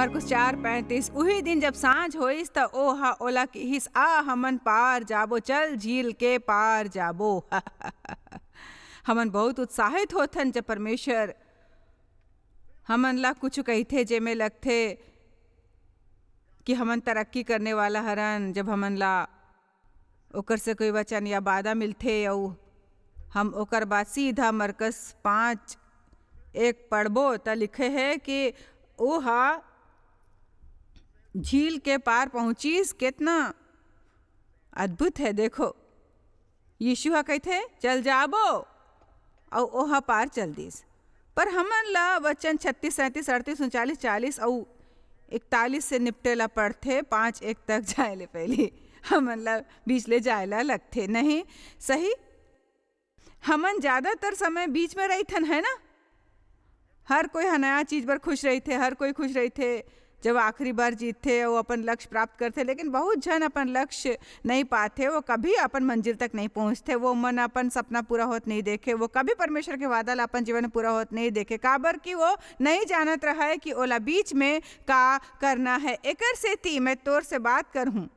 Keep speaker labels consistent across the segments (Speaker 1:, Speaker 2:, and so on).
Speaker 1: मरकुस 4:35। उही दिन जब सांझ होइस त ओहा ओला किहिस, आ हमन पार जाबो, चल झील के पार जाबो। हमन बहुत उत्साहित होथन जब परमेश्वर हमन ला कुछ कहिथे जेमे लगथे कि हमन तरक्की करने वाला हरन। जब हमन ला ओकर से कोई वचन या वादा मिलथे अउ हम ओकर बाद सीधा मरकस 5:1 पढ़बो त लिखे है कि ओहा झील के पार पहुंचीस। कितना अद्भुत है, देखो यीशु हा कहथे चल जाबो और ओहा पार चल दिस। पर हमन ला वचन 36, 37, 38, 39, 40 और 41 से निपटेला पढ़थे। 5:1 तक जाए ले पहले हमन ला बीच ले जाएला लगथे नहीं सही। हमन ज्यादातर समय बीच में रहीथन है ना। हर कोई नया चीज पर खुश रहीथे, हर कोई खुश रहीथे जब आखिरी बार जीतथे और अपन लक्ष्य प्राप्त करथे। लेकिन बहुत जन अपन लक्ष्य नहीं पाथे, वो कभी अपन मंजिल तक नहीं पहुंचते। वो मन अपन सपना पूरा होत नहीं देखे, वो कभी परमेश्वर के वादा ला अपन जीवन में पूरा होत नहीं देखे। काबर कि वो नहीं जानत रहा है कि ओला बीच में का करना है। एकर सेती मैं तोर से बात करहूं,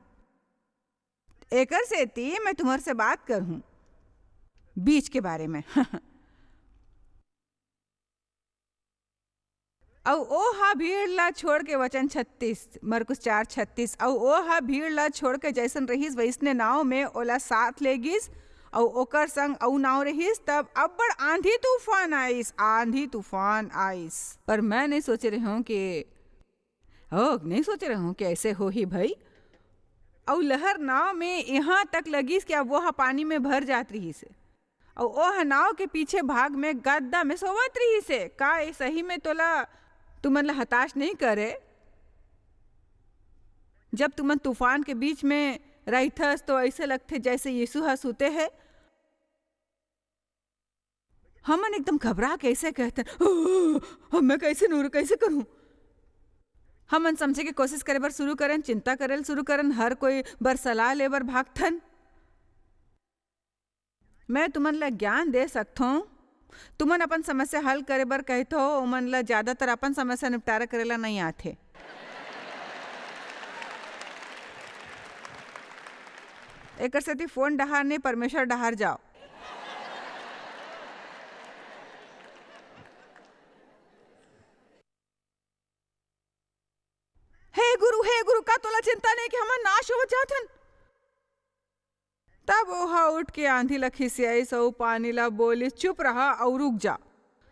Speaker 1: एकर सेती मैं तुम्हार से बात करहूं बीच के बारे में। औ ओहा भीड़ ला छोड़ के वचन 36 मरकुस 4:36 औ ओहा भीड़ ला छोड़ के जैसन रहीस वैसने नाव में ओला साथ ले गिस और ओकर संग औ नाव रहीस। तब अब्बड़ आंधी तूफान आइस, आंधी तूफान आइस। पर मैं नहीं सोच रही हूँ कि ऐसे हो ही भाई। और लहर नाव में यहाँ तक लगिस कि अब वो पानी में भर जात रही से और ओह नाव के पीछे भाग में गद्दा में सोवत रही से। का सही में तोला तुमन ला हताश नहीं करे जब तुमन तूफान के बीच में रहीथस तो ऐसे लगथे जैसे यीशु हा सुते है। हमन एकदम घबरा कैसे कहते मैं कैसे नूर कैसे करूं। हमन समझे के कोशिश करे बर शुरू करन, चिंता करेल शुरू करन, हर कोई बर सलाह ले बर भागथन। मैं तुमन ला ज्ञान दे सकथों, तुमन अपन समस्या हल करे बर कहथो, ओमन ला ज्यादातर अपन समस्या निपटारा करेला नहीं आथे। एकर सेती फोन डहार नहीं परमेश्वर डहार जाओ। हे गुरु का तोला चिंता नहीं कि हमन नाश हो जाथन। तब ओहा उठ के आंधी ला खिसियाइस और पानी ला बोलिस चुप रहा और रुक जा।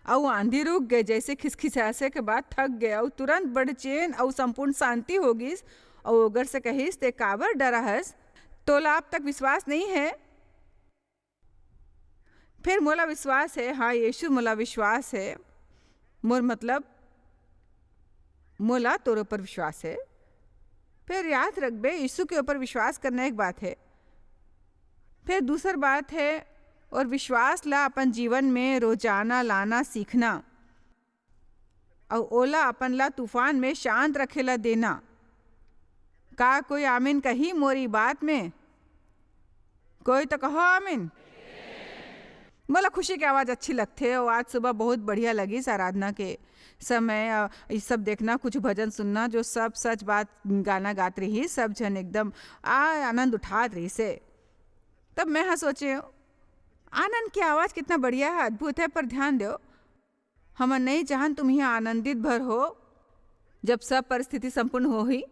Speaker 1: और आंधी रुक गए, जैसे खिसखिसासे के बाद थक गए और तुरंत बड़ चैन और संपूर्ण शांति हो गिस। और ओगर से कहिस ते काबर डरा हस, तोला अब तक विश्वास नहीं है। फिर मोला विश्वास है, हाँ यीशु मोला विश्वास है। मोर मतलब मोला तोर ऊपर विश्वास है। फिर याद रख बे, यीशु के ऊपर विश्वास करना एक बात है, फिर दूसर बात है और विश्वास ला अपन जीवन में रोजाना लाना सीखना और ओला अपन ला तूफान में शांत रखेला देना। का कोई आमीन कही मोरी बात में? कोई तो कहो आमीन। मोला खुशी की आवाज अच्छी लगथे और आज सुबह बहुत बढ़िया लगी आराधना के समय ये सब देखना, कुछ भजन सुनना जो सब सच बात गाना गात रही, सब जन एकदम आनंद उठात रही से। तब मैं हाँ सोचे आनंद की आवाज कितना बढ़िया है, अद्भुत है। पर ध्यान दो, हम नहीं चाहन तुम यहाँ आनंदित भर हो। जब सब परिस्थिति संपूर्ण हो ही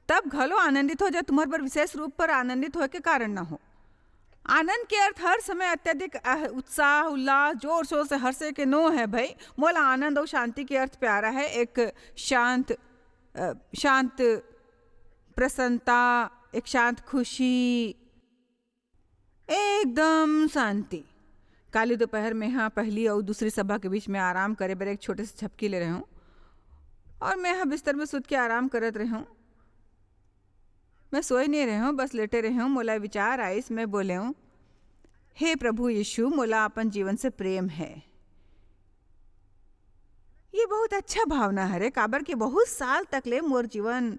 Speaker 1: तब घलो आनंदित हो, जब तुम्हारे पर विशेष रूप पर आनंदित हो के कारण न हो। आनंद के अर्थ हर समय अत्यधिक उत्साह उल्लास जोर शोर से हर्षे के नो है भाई। मोला आनंद और शांति के अर्थ प्यारा है, एक शांत प्रसन्नता, एक शांत खुशी, एकदम शांति। काली दोपहर में हाँ पहली और दूसरी सभा के बीच में आराम करे बर एक छोटे से झपकी ले रहे हूँ और मैं हाँ बिस्तर में सुत के आराम करत रहे हूँ। मैं सोए नहीं रहे हूँ, बस लेटे रहे हूँ। मोला विचार आइस, मैं बोले हूँ हे प्रभु यीशु, मोला अपन जीवन से प्रेम है। ये बहुत अच्छा भावना है रे, काबर के बहुत साल तक ले मोर जीवन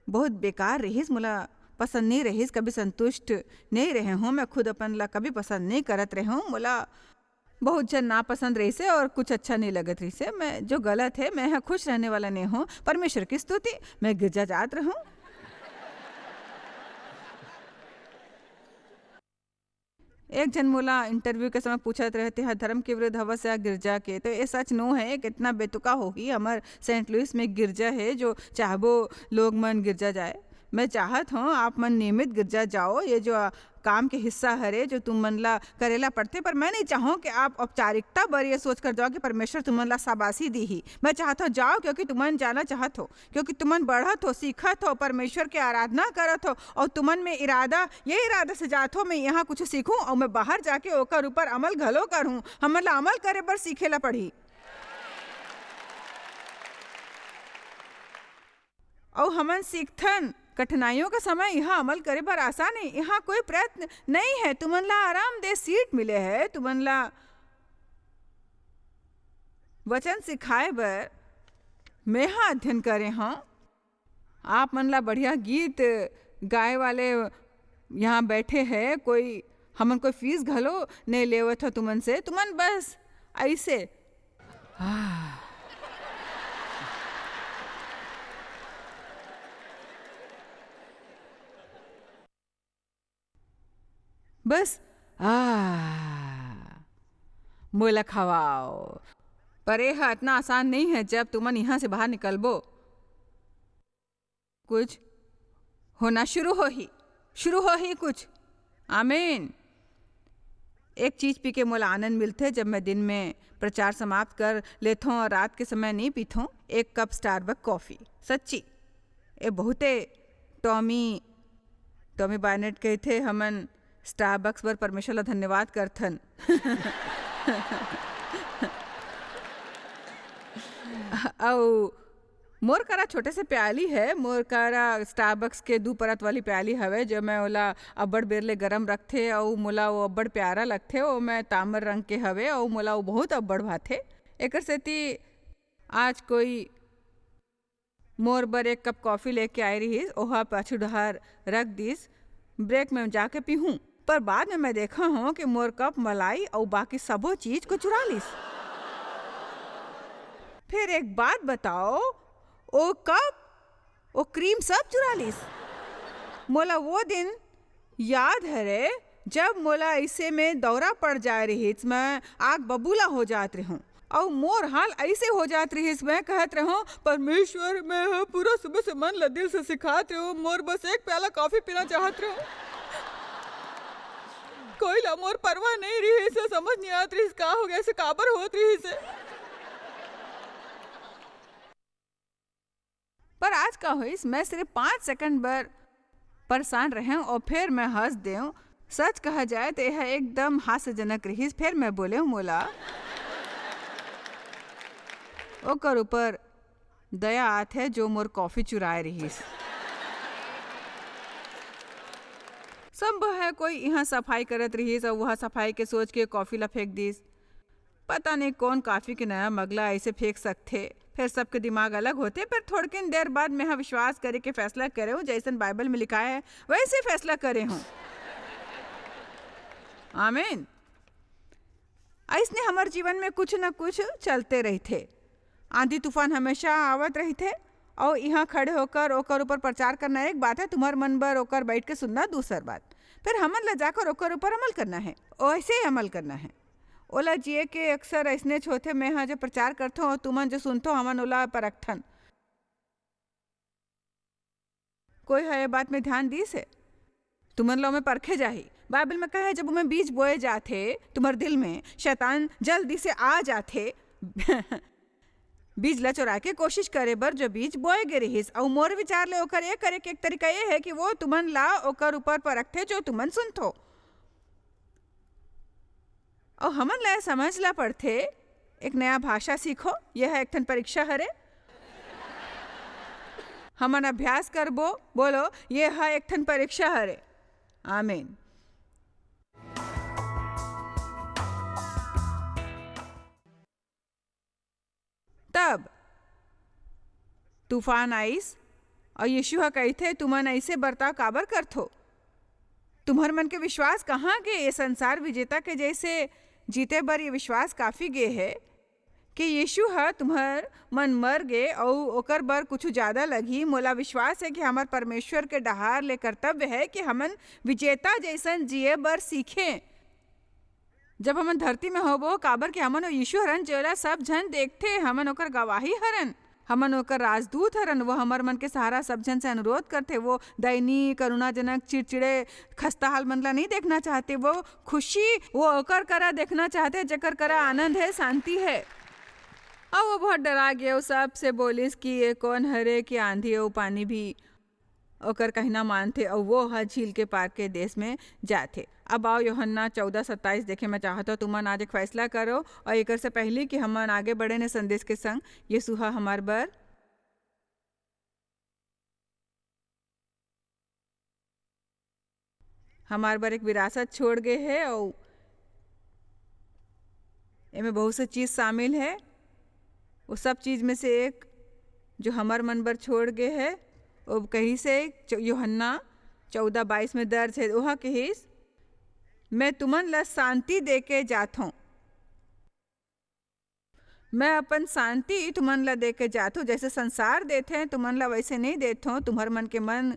Speaker 1: बहुत बेकार रहीस, मोला पसंद नहीं रहीस, कभी संतुष्ट नहीं रहे हूँ। मैं खुद अपन ला कभी पसंद नहीं करत रहे हूँ। मोला बहुत जन नापसंद रही से और कुछ अच्छा नहीं लगत रही से। मैं जो गलत है, मैं यहाँ खुश रहने वाला नहीं हूँ। परमेश्वर की स्तुति, मैं गिरजा जात रहूँ। एक जन मोला इंटरव्यू के समय पूछत रहते हैं धर्म के विरुद्ध हवस या गिरजा के, तो ये सच नो है कितना बेतुका होगी। हमार सेंट लुइस में गिरजा है जो चाहबो लोग मन गिरजा जाए। मैं चाहत हूँ आप मन नियमित गिरजा जाओ, ये जो काम के हिस्सा हरे जो तुम मन ला करेला पड़ते। पर मैं नहीं चाहूँ कि आप औपचारिकता बर ये सोच कर जाओ कि परमेश्वर तुमन ला शाबाशी दी ही। मैं चाहता हूँ जाओ क्योंकि तुमन जाना चाहत हो, क्योंकि तुमन बढ़त हो, सीखत हो, परमेश्वर के आराधना करत हो और तुमन में ये इरादा से जात हो मैं यहाँ कुछ सीखूं और मैं बाहर जाके ओकर ऊपर अमल घलो करूँ। हमन ला अमल करे बर सीखेला पड़ी और हमन सीखथन। कठिनाइयों का समय यहाँ अमल करे पर आसान है, यहाँ कोई प्रयत्न नहीं है। तुमन ला आरामदेह सीट मिले है, तुमन ला वचन सिखाए बर मैं यहाँ अध्ययन करे हूँ। आप मन ला बढ़िया गीत गाए वाले यहाँ बैठे हैं, कोई हमन कोई फीस घलो नहीं लेवत हो तुमन से। तुमन बस ऐसे बस मोला खवाओ। पर यह इतना आसान नहीं है। जब तुमन यहाँ से बाहर निकलबो कुछ होना शुरू हो ही कुछ। आमीन। एक चीज पी के मोला आनंद मिलते जब मैं दिन में प्रचार समाप्त कर लेथों और रात के समय नहीं पीथों एक कप स्टारबक कॉफी। सच्ची ये बहुते टॉमी बार्नेट कहे थे हमन स्टारबक्स पर परमेश्वर ला धन्यवाद करथन। और मोर करा छोटे से प्याली है, मोर करा स्टारबक्स के 2 परत वाली प्याली हवे जो मैं ओला अब्बड़ बेर ले गरम रखथे और मोला वो अब्बड़ प्यारा लगथे। और मैं तांबर रंग के हवे और मोला वो बहुत अब्बड़ भाथे। एकर सेती आज कोई मोर बर एक कप कॉफी लेके आई रही, ओहा पाछू डहर रख दिस, ब्रेक में जाके पीहूं। पर बाद में मैं देखा हूँ कि मोर कप मलाई और बाकी सबो चीज को चुरा लिस। फिर एक बात बताओ, ओ कप ओ क्रीम सब चुरा लिस। मोला वो दिन याद है रे जब मोला ऐसे में दौरा पड़ जा रही, मैं आग बबूला हो जात रहूं और मोर हाल ऐसे हो जात रही। मैं कहत रहूं परमेश्वर मैं पूरा सुबह से मन ला दिल से सिखात रहूं, मोर बस एक प्याला कॉफी पीना चाहत रहूं। कोई ला मोर परवाह नहीं रही से, समझ नहीं आत रही का हो गया से काबर होत रही से। पर आज का हुई मैं सिर्फ 5 सेकंड बर परेशान रहे और फिर मैं हंस देऊं। सच कहा जाए तो यह एकदम हास्यजनक रही। फिर मैं बोले हूँ मोला ओकर ऊपर दया आत है जो मोर कॉफी चुराए रही। संभव है कोई यहाँ सफाई करत रही और वह सफाई के सोच के कॉफी ला फेंक दीस। पता नहीं कौन कॉफी के नया मगला ऐसे फेंक सकते। फिर सबके दिमाग अलग होते। पर थोड़ी देर बाद मैं विश्वास करे के फैसला करे हूँ जैसन बाइबल में लिखा है वैसे फैसला करे हूँ। आमीन। ऐसने हमारे जीवन में कुछ न कुछ चलते रही थे। आंधी तूफान हमेशा आवत रही थे और यहाँ खड़े होकर ओकर ऊपर प्रचार करना एक बात है, तुम्हार मन बर ओकर बैठ के सुनना दूसर बात। फिर हमन ला जाकर ओकर ऊपर अमल करना है, ऐसे ही अमल करना है। ओला जिए के अक्सर ऐसने होते मैं हाँ जो प्रचार करता हूँ तुमन जो सुनतो हमन ओला परखथन। कोई है ये बात में ध्यान दी से तुमन लो में परखे जाही। बाइबल में कहे जब मैं बीज बोए जाते तुम्हारे दिल में शैतान जल्दी से आ जाते बीज ला चुरा के कोशिश करे बर जो बीज बोए गे रहीस। और मोर विचार ले ओकर ये करे के एक तरीका ये है कि वो तुमन ला ओकर ऊपर परखते जो तुमन सुनथो और हमन ला समझ ला पड़थे। एक नया भाषा सीखो, यह एक ठन परीक्षा हरे। हमन अभ्यास करबो, बोलो ये है एक ठन परीक्षा हरे। आमीन। तब तूफान आईस और यीशु कहते तुमन ऐसे बर्ताव काबर करथो। तुम्हार मन के विश्वास कहाँ के ये संसार विजेता के जैसे जीते बर ये विश्वास काफ़ी गे है कि यीशु ह तुम्हार मन मर गे और ओकर बर कुछ ज़्यादा लगी। मोला विश्वास है कि हमार परमेश्वर के डहार ले कर्तव्य है कि हमन विजेता जैसन जिए बर सीखें। जब हमन धरती में होबो काबर कि हमन यीशु हरन जेला सब जन देखते, हमन ओकर गवाही हरन, हमन ओकर राजदूत हरन। वो हमर मन के सहारा सब जन से अनुरोध करते। वो दयनीय, करुणाजनक, चिड़चिड़े, खस्ता हाल मन ला नहीं देखना चाहते। वो खुशी वो ओकर करा देखना चाहते जेकर करा आनंद है, शांति है। अब वो बहुत डरा गया, वो सब से बोलिस कि ये कौन हरे कि आंधी और पानी भी ओकर कहना मानते और वो ह झील के पार के देश में जाते। अब आओ यूहन्ना 14:27 देखे मैं चाहता हूँ तुमन आज एक फैसला करो और एकर से पहले कि हमन आगे बढ़े ने संदेश के संग, यीशु ह हमार बर एक विरासत छोड़ गए है और इनमें बहुत सी चीज़ शामिल है। वो सब चीज़ में से एक जो हमार मन बर छोड़ गए है वो कहीं से यूहन्ना 14:22 में दर्ज है। वह कहिस, मैं तुमन ला शांति दे के जात हूँ, मैं अपन शांति तुमन ला दे के जात हूँ। जैसे संसार देते हैं तुमन ला वैसे नहीं देत हूँ। तुम्हार मन के मन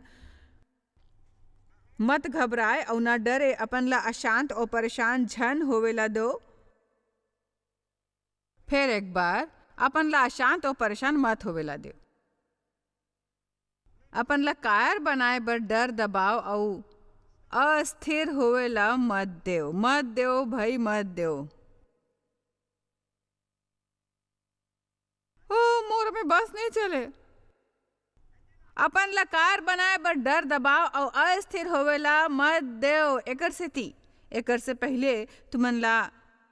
Speaker 1: मत घबराए और ना डरे, अपन ला अशांत और परेशान झन होवेला दो। फिर एक बार, अपन ला अशांत और परेशान मत होवेला दो। अपन ला कायर बनाए बर डर, दबाव और अस्थिर होवेला मत देव, मत देव भाई, मत देव। ओ मोर में बस नहीं चले। अपन ला कायर बनाए बर डर, दबाव और अस्थिर होवेला मत देव। एकर से पहले तुमन ला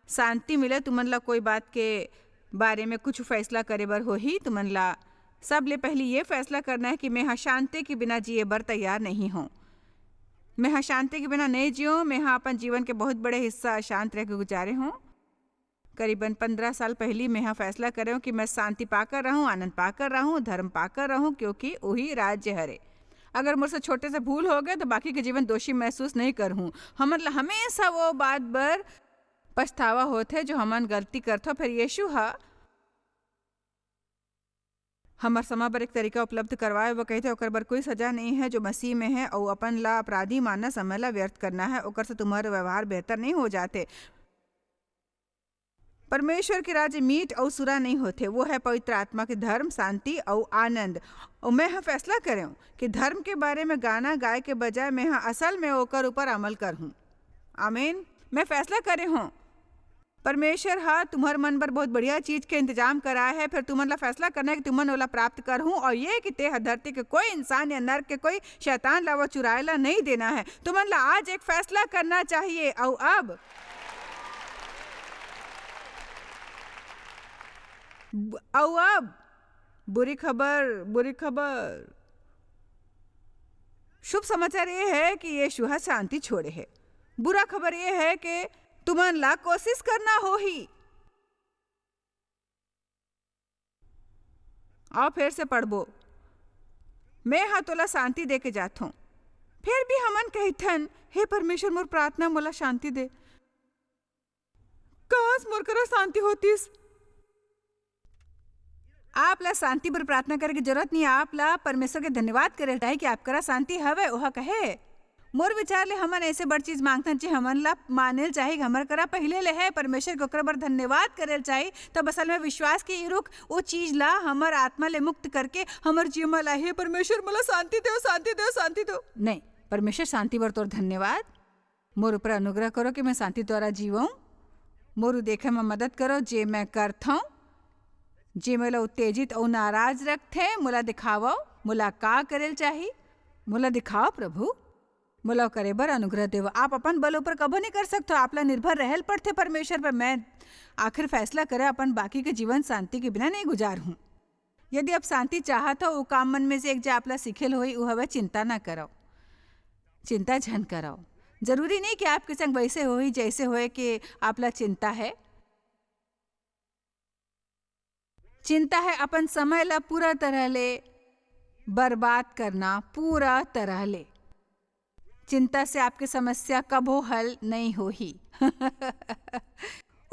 Speaker 1: शांति मिले, तुमन ला कोई बात के बारे में कुछ फैसला करे बर होही। तुमन ला सब ले पहले ये फैसला करना है कि मैं हाँ शांति के बिना जिए बर तैयार नहीं हूँ। मैं हाँ शांति के बिना नहीं जियो। मैं हाँ अपन जीवन के बहुत बड़े हिस्सा अशांत रह के गुजारे हूँ। करीबन 15 साल पहले मैं हाँ फैसला करे हूँ कि मैं शांति पाकर रहूँ, आनंद पाकर रहूँ, धर्म पाकर रहूँ, क्योंकि वही राज्य हरे। अगर मुझसे छोटे से भूल हो गए तो बाकी के जीवन दोषी महसूस नहीं कर हूँ। हम हमेशा वो बात पर पछतावा होते जो हमन गलती करते। फिर यीशु हमार समा पर एक तरीका उपलब्ध करवाए। वो कहते ओकर बर कोई सजा नहीं है जो मसीह में है और अपन ला अपराधी मानना, समय ला व्यर्थ करना है। ओकर से तुम्हारे व्यवहार बेहतर नहीं हो जाते। परमेश्वर के राज्य मीठ और सुरा नहीं होते, वो है पवित्र आत्मा के धर्म, शांति और आनंद। और मैं फैसला करूं कि धर्म के बारे में गाना गाय के बजाय मैं असल में ओकर ऊपर अमल करूं। आमीन। मैं फैसला करे हूं परमेश्वर तुम्हार मन पर बहुत बढ़िया चीज के इंतजाम कराया है। फिर तुमन ला फैसला करना है कि तुमन ओला प्राप्त कर हूँ और ये कि ते धरती के कोई इंसान या नर्क के कोई शैतान ला वो चुराएला नहीं देना है। तुमन ला आज एक फैसला करना चाहिए। और अब बुरी खबर, शुभ समाचार ये है कि यीशु शांति छोड़े है। बुरा खबर ये है कि तुमन ला कोशिश करना हो ही। और फिर से पढ़बो, मैं हाँ तोला शांति दे के जात हूँ। फिर भी हमन कहथन, हे परमेश्वर मोर प्रार्थना मोला शांति दे। काश मोर करा शांति होतीस। आप ला शांति पर प्रार्थना करे की जरूरत नहीं। आप ला परमेश्वर के धन्यवाद करे है कि आप करा शांति हवे। वह कहे मोर विचार ले हमन ऐसे बड़ चीज मांगतन चाहिए, हमन ला मानेल चाहे हमर करा पहले ले है परमेश्वर के ओकर बर धन्यवाद करेल चाहे। तब असल में विश्वास के रुक वो चीज ला हमर आत्मा ले मुक्त करके हमर जीवन ला हे परमेश्वर मोला शांति दो, शांति दो, शांति दो। नहीं, परमेश्वर शांति बर तोर धन्यवाद। मोर ऊपर अनुग्रह करो कि मैं शांति द्वारा जीवूं। मोर देखे में मदद करो जे मैं करता हूँ, जे मोला उत्तेजित और नाराज रखते। मोला दिखाओ मोला का करेल चाहिए, मोला दिखाओ प्रभु। मोला करे बर अनुग्रह देव। आप अपन बल ऊपर कबो नहीं कर सकते, आप ला निर्भर रहल पड़ते परमेश्वर पर। मैं आखिर फैसला करे अपन बाकी के जीवन शांति के बिना नहीं गुजार हूँ। यदि आप शांति चाहत हो, वो काम मन में से एक जो आप ला सिखेल होई वो हवे चिंता ना करो, चिंता झन करो। जरूरी नहीं कि आपके संग वैसे हो ही जैसे होए कि आप ला चिंता है। चिंता है अपन समय ला पूरा तरह ले बर्बाद करना, पूरा तरह ले। चिंता से आपकी समस्या कबो हल नहीं हो ही।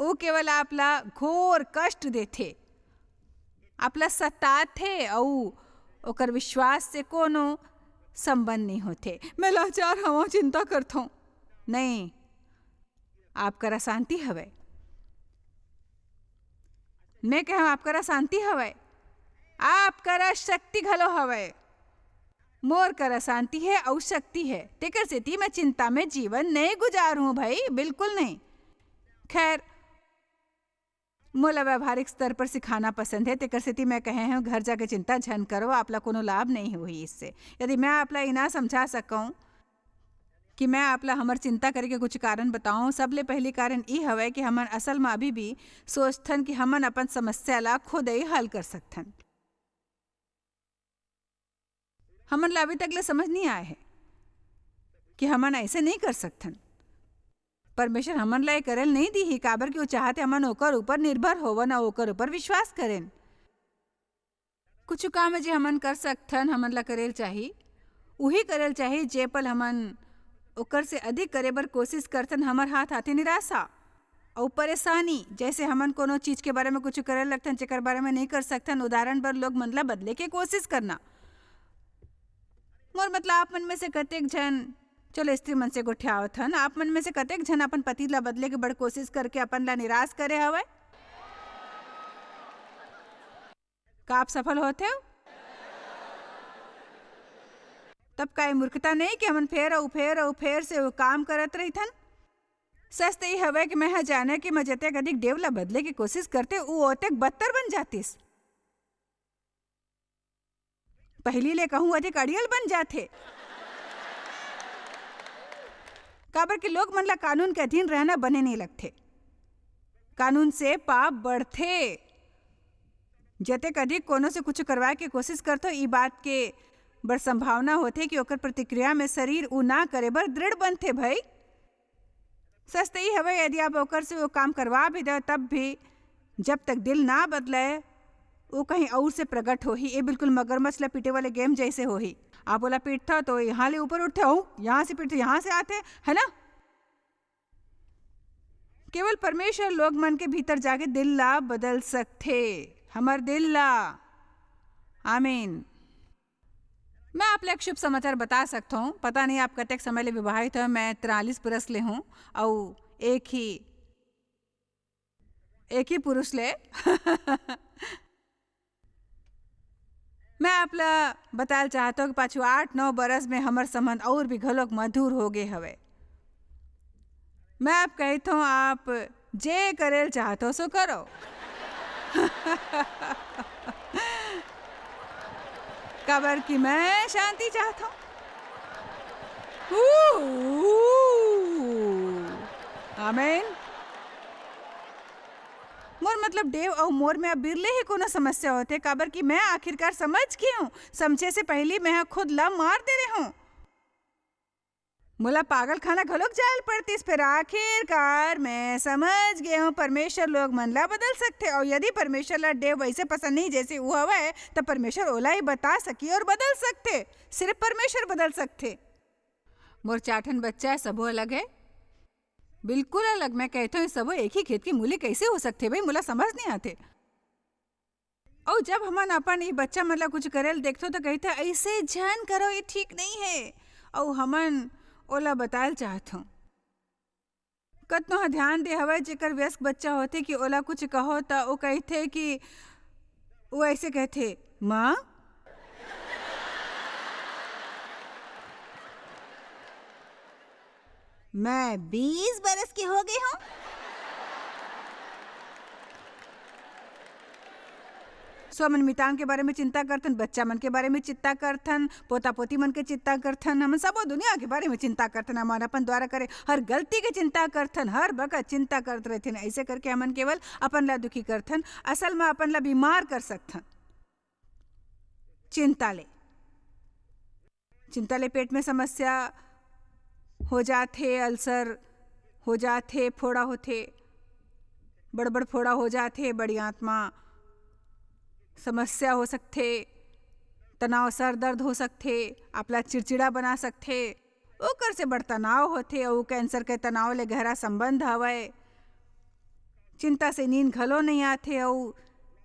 Speaker 1: वो केवल आपला घोर कष्ट देथे, आपला सताथे और ओकर विश्वास से कोनो संबंध नहीं होते। मैं लाचार हवा चिंता करता हूँ, नहीं, आपका शांति हवे। मैं कहूँ आपका शांति हवे, आपका शक्ति घलो हवे। मोर करा शांति है और शक्ति है, तेकर सेती मैं चिंता में जीवन नहीं गुजारूं भाई, बिल्कुल नहीं। खैर, मोला व्यवहारिक स्तर पर सिखाना पसंद है, तेकर सेती मैं कहे हैं घर जाके चिंता झन करो, आपला कोनो लाभ नहीं हुई इससे। यदि मैं आपला इना समझा सकूं कि मैं आपला हमर चिंता करे के कुछ कारण बताऊं, सबले पहली कारण ई हवे कि हमन असल में अभी भी सोचथन कि हमन अपन समस्या ला खुद ही हल कर सकथन। हमन ला अभी तक ले समझ नहीं आए है कि हमन ऐसे नहीं कर सकथन। परमेश्वर हमन ला करल नहीं दी ही, काबर कि वो चाहते हमन ओकर ऊपर निर्भर होवन और ओकर ऊपर विश्वास करें। कुछ काम जे हमन कर सकथन, हमन ला करेल चाहिए, वही करेल चाहिए जे पल हमन ओकर से अधिक करे बर कोशिश करथन, हमर हाथ आते निराशा और परेशानी। जैसे हमन कोनो चीज के बारे में कुछ करे लगथन जेकर बारे में नहीं कर सकथन। उदाहरण पर लोग मन ला बदले के कोशिश करना। मोर मतलब आप मन में से कतेक जन, चलो स्त्री मन से गोठियावत हन, आप मन में से कतेक जन अपन पति ला बदले के बड़ कोशिश करके अपन ला निराश करे हवे? का आप सफल होते हो? तब का मूर्खता नहीं कि हमन फेर से वो काम करत रही थन। सच तो ये हवे कि मैं जाने कि मैं जतेक अधिक देव ला बदले की कोशिश करते वो ओतेक बदतर बन जातीस। पहली ले कहूँ अधिक अड़ियल बन जाते। काबर के लोग मन ला कानून के अधीन रहना बने नहीं लगते। कानून से पाप बढ़ते। जतेक अधिक कोनो से कुछ करवाए के कोशिश करतो, ई बात के बड़ संभावना होते कि ओकर प्रतिक्रिया में शरीर उ ना करे बर दृढ़ बनते। भाई सच ही हवे, यदि आप ओकर से वो काम करवा भी दो तब भी जब तक दिल ना बदले वो कहीं और से प्रकट हो ही। ये बिल्कुल मगरमच्छ ला पीटे वाले गेम जैसे हो ही। आप बोला पीटता तो यहाँ ले ऊपर उठते हो, यहाँ से पीटते यहाँ से आते, है ना। केवल परमेश्वर लोग मन के भीतर जाके दिल ला बदल सकते, हमर दिल ला। आमीन। मैं आप एक शुभ समाचार बता सकता हूँ। पता नहीं आप कतेक समय ले विवाहित हो, मैं 43 बरस ले हूँ और एक ही पुरुष ले मैं आपला बताल चाहता हूँ कि पाछू 8-9 बरस में हमर संबंध और भी घलोक मधुर हो गए हवे। मैं आप कहता हूँ, आप जे करेल चाहते हो सो करो। काबर कि मैं शांति चाहता हूँ। आमीन। मोर मतलब देव और मोर में अब बिरले ही कोनो समस्या होते, काबर कि मैं आखिरकार समझ गई हूँ। समझे से पहले मैं खुद ला मार दे रही हूँ। मोला पागल खाना घलोक जायल पड़ती, फिर आखिरकार मैं समझ गया हूँ परमेश्वर लोग मन ला बदल सकते। और यदि परमेश्वर ला देव वैसे पसंद नहीं जैसे वो हवे, तब परमेश्वर ओला ही बता सकी और बदल सकते। सिर्फ परमेश्वर बदल सकते। मोर 4 ठन बच्चा है, सबो अलग है, बिल्कुल अलग। मैं कहता हूँ सबो एक ही खेत की मूली कैसे हो सकते भाई, मुला समझ नहीं आते। और जब हमन अपन ये बच्चा मतलब कुछ करेल देखते तो कहते ऐसे झन करो, ये ठीक नहीं है। और हमन ओला बताल चाहत हूँ। कतनो ध्यान दे हवे जेकर वयस्क बच्चा होते कि ओला कुछ कहो तो वो कहते कि वो ऐसे कहते, माँ मैं 20 बरस की हो गई हूँ। स्वमन मितान के बारे में चिंता करथन, बच्चा मन के बारे में चिंता करथन, पोता पोती मन के चिंता करथन, हम सब दुनिया के बारे में चिंता करथन, हमारा अपन द्वारा करे हर गलती के चिंता करथन, हर बखत चिंता करते रहथन। ऐसे करके हमन केवल अपन ला दुखी करथन, असल में अपन ला बीमार कर सकथन। चिंता ले पेट में समस्या हो जाते, अल्सर हो जाते, फोड़ा होते, बड़ फोड़ा हो जाते, बड़ी आत्मा समस्या हो सकते, तनाव सर दर्द हो सकते, आपला चिड़चिड़ा बना सकते, ओकर से बड़ तनाव होते और कैंसर के तनाव ले गहरा संबंध हवे। चिंता से नींद घलो नहीं आथे और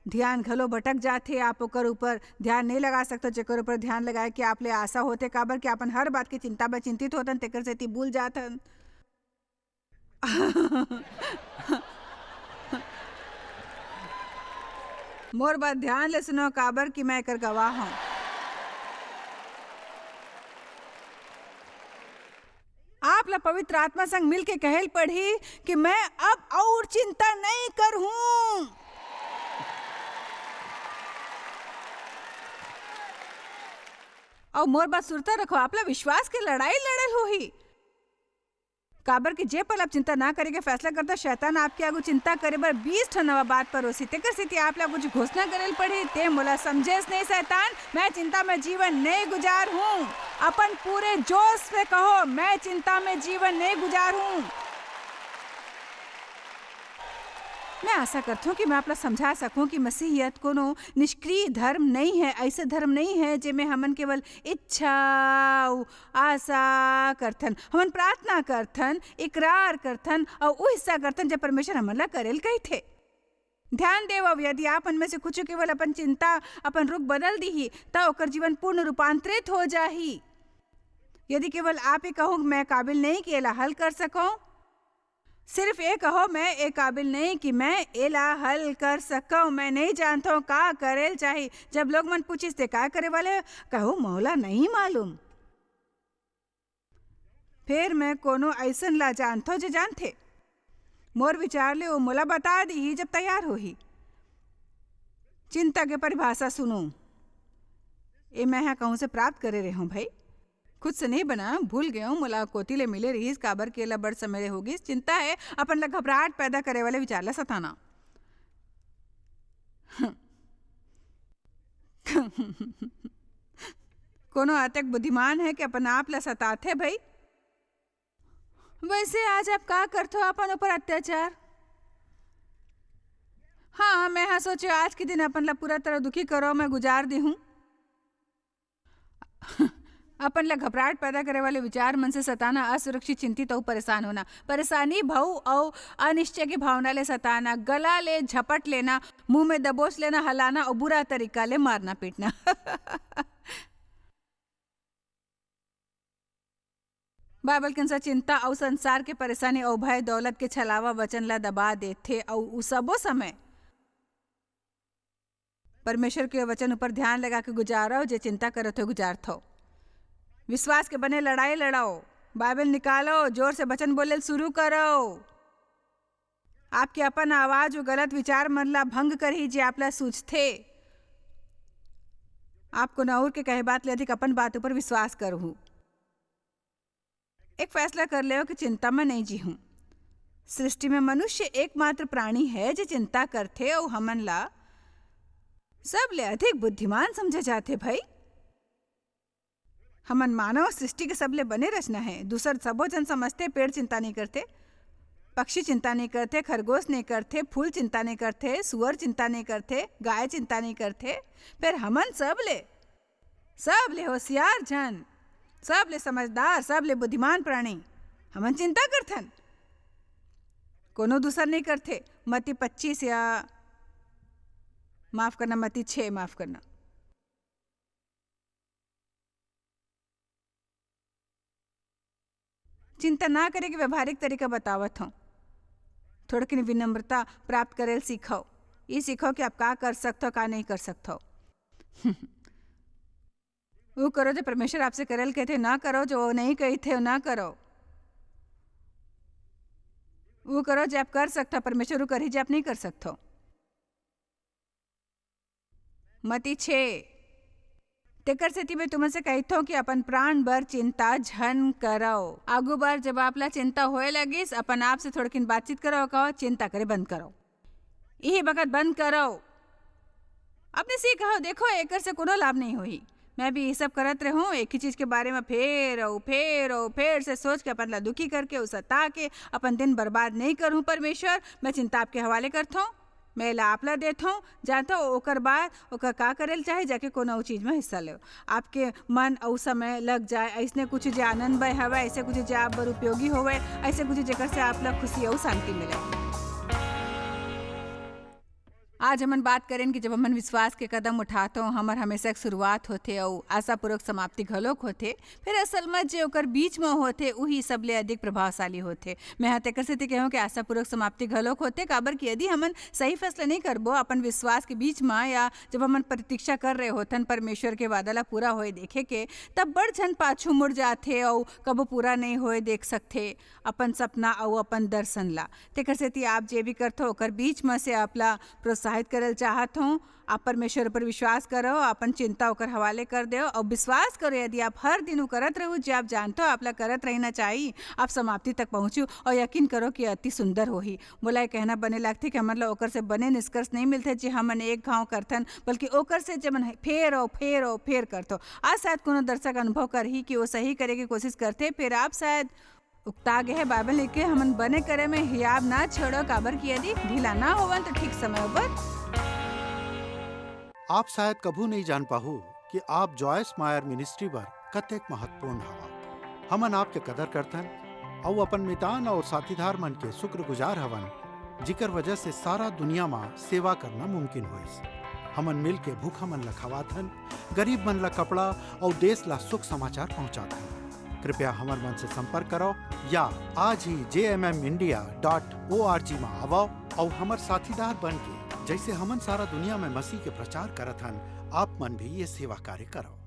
Speaker 1: ध्यान घलो भटक जाथे। आप ओकर ऊपर ध्यान नहीं लगा सकते जेकर ऊपर ध्यान लगाए कि आप ले आशा होते काबर कि अपन हर बात की चिंता में चिंतित होतन तेकर सेती भूल जाथन। मोर बात ध्यान ले सुनो काबर कि मैं एकर गवाह हूँ। आप ला पवित्र आत्मा संग मिल के कहल पढ़ी कि मैं अब और चिंता नहीं करहूं। और मोर बात सुरता रखो, आप ला विश्वास के लड़ाई लड़ल होही काबर कि जे पल आप चिंता ना करे के फैसला करता शैतान आपके आगू चिंता करे बर 20 ठन नवा बात पर ओसी तेकर सेती आप ला कुछ घोषणा करल पड़ी। ते मोला समझेस नहीं शैतान, मैं चिंता में जीवन नहीं गुजार हूँ। अपन पूरे जोश से कहो, मैं चिंता में जीवन नहीं गुजार हूँ। मैं आशा करती हूँ कि मैं आपला समझा सकूँ कि मसीहियत कोनो निष्क्रिय धर्म नहीं है। ऐसे धर्म नहीं है जिसमें हमन केवल इच्छा आशा करथन, हमन प्रार्थना करथन, इकरार करथन और वो हिस्सा करथन जब परमेश्वर हमन ला करेल कही थे। ध्यान देव, यदि आप उनमें से कुछ केवल अपन चिंता अपन रुख बदल दी तो ओकर जीवन पूर्ण रूपांतरित हो जाही। यदि केवल आप ही कहो मैं काबिल नहीं कि एला हल कर सकूं, सिर्फ ये कहो मैं ए काबिल नहीं कि मैं एला हल कर सकूं, मैं नहीं जानता हूँ का करेल चाहिए। जब लोग मन पूछिस ते का करे वाले कहो मौला नहीं मालूम। फिर मैं कोनो ऐसन ला जानता हूँ जो जानते मोर विचार ले वो मोला बता दी जब तैयार हो ही। चिंता के परिभाषा सुनो, ये मैं यहाँ कहूँ से प्राप्त करे रहे हूँ भाई, खुद से नहीं बना, भूल गया हूँ। मोला कोती ले मिले रही काबर के ला बड़ समय होगी। चिंता है अपन ला घबराहट पैदा करे वाले विचार ला सताना। कोनो अतक बुद्धिमान है कि अपन आप ला सताथे भाई। वैसे आज आप का करते हो अपन ऊपर अत्याचार? हाँ, मैं हाँ सोचे आज के दिन अपन ला पूरा तरह दुखी करो मैं गुजार दी हूँ। अपन ला घबराहट पैदा करे वाले विचार मन से सताना, असुरक्षित चिंतित और परेशान होना, परेशानी भाव और अनिश्चय की भावना ले सताना, गला ले झपट लेना, मुंह में दबोच लेना, हलाना और बुरा तरीका ले मारना पीटना। बाइबल के अनुसार चिंता और संसार के परेशानी और भय दौलत के छलावा वचन ला दबा देथे और सबो समय परमेश्वर के वचन ऊपर ध्यान लगा के गुजारो जे चिंता करो तो गुजारथो। विश्वास के बने लड़ाई लड़ाओ, बाइबल निकालो, जोर से वचन बोले शुरू करो। आपके अपन आवाज और गलत विचार मन ला भंग कर ही जे आपला सूझथे। आपको नौर के कहे बात ले अधिक अपन बातों पर विश्वास करूँ। एक फैसला कर ले कि चिंता में नहीं जी हूँ। सृष्टि में मनुष्य एकमात्र प्राणी है जो चिंता करते और हमन ला सब ले अधिक बुद्धिमान समझे जाते भाई। हमन मानव सृष्टि के सबले बने रचना है। दूसर सबो जन समझते पेड़ चिंता नहीं करते, पक्षी चिंता नहीं करते, खरगोश नहीं करते, फूल चिंता नहीं करते, सुअर चिंता नहीं करते, गाय चिंता नहीं करते। फिर हमन सब ले होशियार जन, सब ले समझदार, सब ले बुद्धिमान प्राणी हमन चिंता करथन। कोनो दूसर नहीं करते। मती 25 या माफ करना मती 6 माफ करना। चिंता ना करे कि व्यवहारिक तरीका बतावत हूँ। थोड़ा की विनम्रता प्राप्त करेल सीखो। ये सीखो कि आप का कर सकते हो का नहीं कर सकते हो। वो करो जो परमेश्वर आपसे करेल कहते ना करो, जो नहीं कही थे ना करो। वो करो जो आप कर सकते हो, परमेश्वर वो करी जो आप नहीं कर सकते हो। मती 6 तेकर सेती में तुमसे कहता हूँ कि अपन प्राण बर चिंता झन करो। आगू बार जब आपला चिंता होए लगिस अपन आप से थोड़किन बातचीत करो, कहो चिंता करे बंद करो, यही बखत बंद करो। अपने से कहो देखो एकर से कोनो लाभ नहीं होई। मैं भी ये सब करत रहूं, एक ही चीज के बारे में फेर से सोच के अपन ला दुखी करके उस सता के अपन दिन बर्बाद नहीं करूं। परमेश्वर मैं चिंता आपके हवाले करता हूँ, मैं ला आपला देता हूँ। जानता हूँ ओकर बाद ओकर का करेल चाहे जाके कोनो चीज में हिस्सा ले। आपके मन और समय लग जाए ऐसने कुछ जो आनंद बय हवे, ऐसे कुछ जो आप बर उपयोगी होवे, ऐसे कुछ जेकर से आप ला खुशी और शांति मिले। आज हमन बात करें कि जब हमन विश्वास के कदम उठाते हो हमर हमेशा एक शुरुआत होते और आशापूर्वक समाप्ति घलोक होते, फिर असल में जो ओकर बीच में होते वही सबले अधिक प्रभावशाली होते। मैं हाँ तेकर से कहूँ कि आशापूर्वक समाप्ति घलोक होते, काबर कि यदि हमन सही फैसला नहीं करबो अपन विश्वास के बीच में या जब हमन प्रतीक्षा कर रहे होतन परमेश्वर के वादा ला पूरा होए देखे के, तब बड़ झन पाछू मुड़ जाते और कबो पूरा नहीं होए देख सकते अपन सपना और अपन दर्शन ला। तेकर से आप जे भी करते हो ओकर बीच में से अपना प्रोत्साहित करल चाहत हूँ। आप परमेश्वर पर विश्वास करो, अपन चिंता ओकर हवाले कर दो और विश्वास करो यदि आप हर दिन वो करत रहो जो आप जानते हो आपला करत रहना चाहिए, आप समाप्ति तक पहुँचो और यकीन करो कि अति सुंदर होही। बोला ये कहना बने लगती कि मतलब ओकर से बने निष्कर्ष नहीं मिलते जी हमन एक घाव करथन, बल्कि ओकर से जब फेर करतो। आज शायद कोनो दर्शक अनुभव करही कि वो सही करे की कोशिश करते, फिर आप शायद उक्ता गए है बाइबल लिखे हमन बने करे में हियाब ना छोड़ो, काबर की यदि ढीला ना होवन तो ठीक समय पर।
Speaker 2: आप शायद कभू नहीं जान पाहु कि आप जॉयस मायर मिनिस्ट्री पर कतेक महत्वपूर्ण हवा। हमन आपके कदर करथन और अपन मितान और साथीदार मन के शुक्रगुजार हवन, जिकर वजह से सारा दुनिया में सेवा करना मुमकिन होइस। हमन मिल के भूखा मन ला खवाथन, गरीब मन ला कपड़ा और देश ला सुख समाचार पहुंचाथन। कृपया हमार मन से संपर्क करो या आज ही jmmindia.org में आओ और हमार साथीदार बन के जैसे हमन सारा दुनिया में मसीह के प्रचार करत हन, आप मन भी ये सेवा कार्य करो।